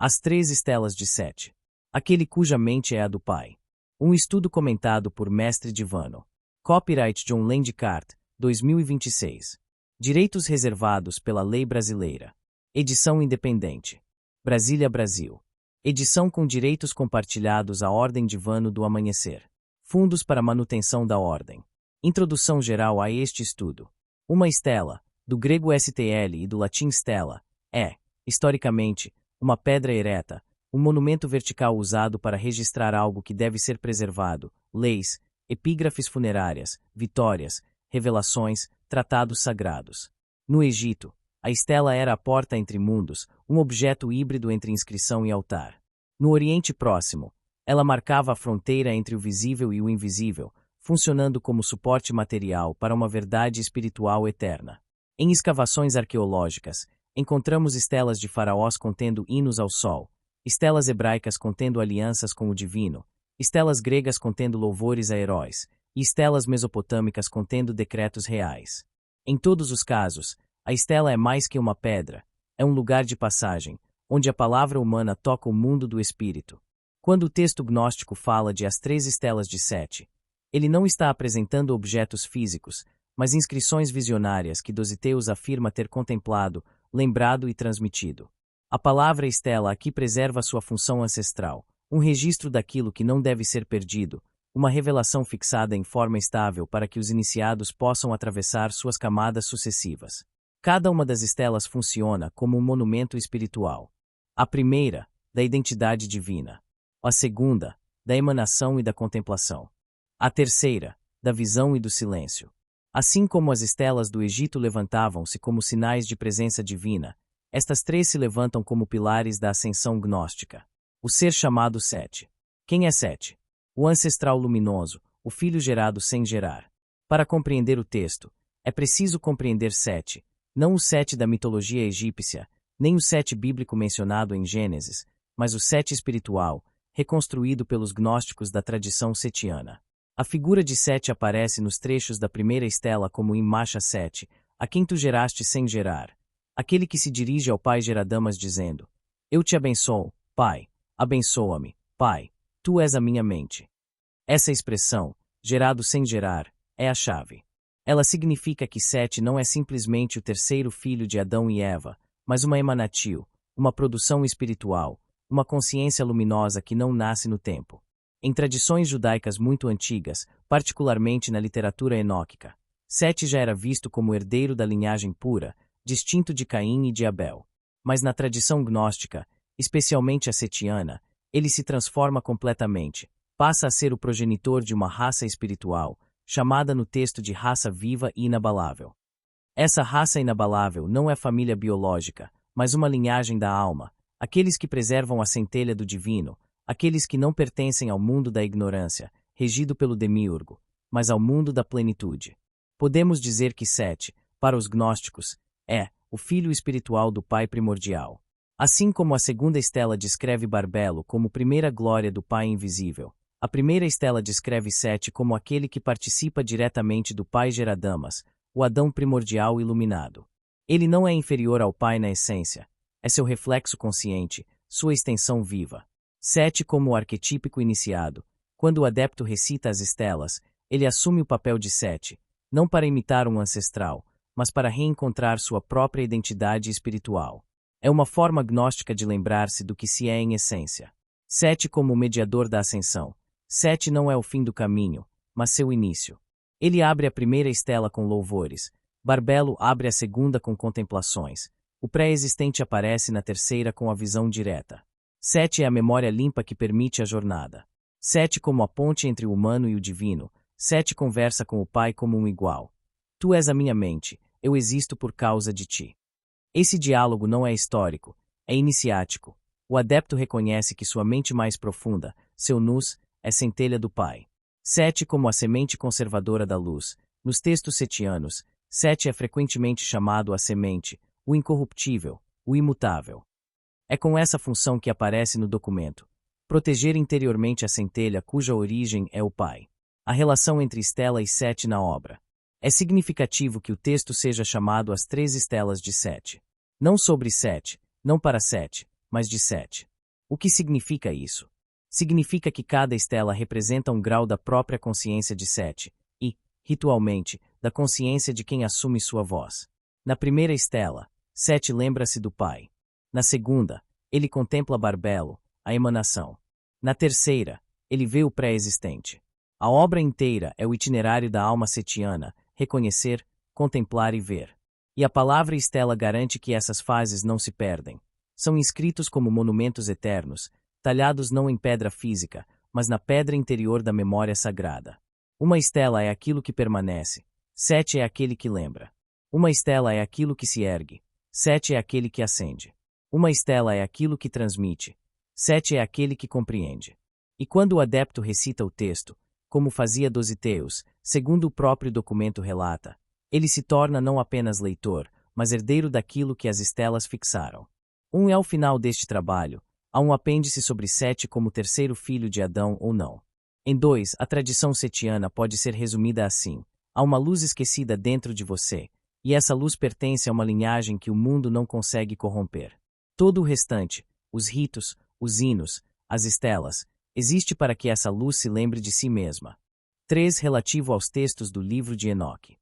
As Três Estelas de Sete. Aquele cuja mente é a do Pai. Um estudo comentado por Mestre Divano. Copyright John Landcart, 2026. Direitos reservados pela lei brasileira. Edição independente. Brasília, Brasil. Edição com direitos compartilhados à Ordem Divano do Amanhecer. Fundos para manutenção da Ordem. Introdução geral a este estudo. Uma estela, do grego stl e do latim stela, é, historicamente, uma pedra ereta, um monumento vertical usado para registrar algo que deve ser preservado, leis, epígrafes funerárias, vitórias, revelações, tratados sagrados. No Egito, a estela era a porta entre mundos, um objeto híbrido entre inscrição e altar. No Oriente Próximo, ela marcava a fronteira entre o visível e o invisível, funcionando como suporte material para uma verdade espiritual eterna. Em escavações arqueológicas, encontramos estelas de faraós contendo hinos ao sol, estelas hebraicas contendo alianças com o divino, estelas gregas contendo louvores a heróis, e estelas mesopotâmicas contendo decretos reais. Em todos os casos, a estela é mais que uma pedra, é um lugar de passagem, onde a palavra humana toca o mundo do espírito. Quando o texto gnóstico fala de as três estelas de Sete, ele não está apresentando objetos físicos, mas inscrições visionárias que Dositeus afirma ter contemplado, lembrado e transmitido. A palavra estela aqui preserva sua função ancestral, um registro daquilo que não deve ser perdido, uma revelação fixada em forma estável para que os iniciados possam atravessar suas camadas sucessivas. Cada uma das estelas funciona como um monumento espiritual. A primeira, da identidade divina. A segunda, da emanação e da contemplação. A terceira, da visão e do silêncio. Assim como as estelas do Egito levantavam-se como sinais de presença divina, estas três se levantam como pilares da ascensão gnóstica. O ser chamado Sete. Quem é Sete? O ancestral luminoso, o filho gerado sem gerar. Para compreender o texto, é preciso compreender Sete, não o Sete da mitologia egípcia, nem o Sete bíblico mencionado em Gênesis, mas o Sete espiritual, reconstruído pelos gnósticos da tradição setiana. A figura de Sete aparece nos trechos da primeira estela como Imacha Sete, a quem tu geraste sem gerar. Aquele que se dirige ao Pai Geradamas dizendo: Eu te abençoo, Pai, abençoa-me, Pai, tu és a minha mente. Essa expressão, gerado sem gerar, é a chave. Ela significa que Sete não é simplesmente o terceiro filho de Adão e Eva, mas uma emanatio, uma produção espiritual, uma consciência luminosa que não nasce no tempo. Em tradições judaicas muito antigas, particularmente na literatura enóquica, Sete já era visto como herdeiro da linhagem pura, distinto de Caim e de Abel. Mas na tradição gnóstica, especialmente a setiana, ele se transforma completamente, passa a ser o progenitor de uma raça espiritual, chamada no texto de raça viva e inabalável. Essa raça inabalável não é família biológica, mas uma linhagem da alma, aqueles que preservam a centelha do divino, aqueles que não pertencem ao mundo da ignorância, regido pelo demiurgo, mas ao mundo da plenitude. Podemos dizer que Sete, para os gnósticos, é o filho espiritual do Pai primordial. Assim como a segunda estela descreve Barbelo como primeira glória do Pai invisível, a primeira estela descreve Sete como aquele que participa diretamente do Pai Geradamas, o Adão primordial iluminado. Ele não é inferior ao Pai na essência, é seu reflexo consciente, sua extensão viva. Sete como o arquetípico iniciado, quando o adepto recita as estelas, ele assume o papel de Sete, não para imitar um ancestral, mas para reencontrar sua própria identidade espiritual. É uma forma gnóstica de lembrar-se do que se é em essência. Sete como o mediador da ascensão. Sete não é o fim do caminho, mas seu início. Ele abre a primeira estela com louvores, Barbelo abre a segunda com contemplações, o pré-existente aparece na terceira com a visão direta. Sete é a memória limpa que permite a jornada. Sete como a ponte entre o humano e o divino. Sete conversa com o Pai como um igual. Tu és a minha mente, eu existo por causa de ti. Esse diálogo não é histórico, é iniciático. O adepto reconhece que sua mente mais profunda, seu nus, é centelha do Pai. Sete como a semente conservadora da luz. Nos textos setianos, Sete é frequentemente chamado a semente, o incorruptível, o imutável. É com essa função que aparece no documento: proteger interiormente a centelha cuja origem é o Pai. A relação entre estela e Sete na obra. É significativo que o texto seja chamado As Três Estelas de Sete. Não sobre Sete, não para Sete, mas de 7. O que significa isso? Significa que cada estela representa um grau da própria consciência de 7 e, ritualmente, da consciência de quem assume sua voz. Na primeira estela, 7 lembra-se do Pai. Na segunda, ele contempla Barbelo, a emanação. Na terceira, ele vê o pré-existente. A obra inteira é o itinerário da alma setiana, reconhecer, contemplar e ver. E a palavra estela garante que essas fases não se perdem. São inscritos como monumentos eternos, talhados não em pedra física, mas na pedra interior da memória sagrada. Uma estela é aquilo que permanece, 7 é aquele que lembra. Uma estela é aquilo que se ergue, 7 é aquele que acende. Uma estela é aquilo que transmite, 7 é aquele que compreende. E quando o adepto recita o texto, como fazia Dositeus, segundo o próprio documento relata, ele se torna não apenas leitor, mas herdeiro daquilo que as estelas fixaram. É o final deste trabalho. Há um apêndice sobre 7 como terceiro filho de Adão ou não. Em 2, a tradição setiana pode ser resumida assim: há uma luz esquecida dentro de você, e essa luz pertence a uma linhagem que o mundo não consegue corromper. Todo o restante, os ritos, os hinos, as estelas, existe para que essa luz se lembre de si mesma. 3. Relativo aos textos do livro de Enoque.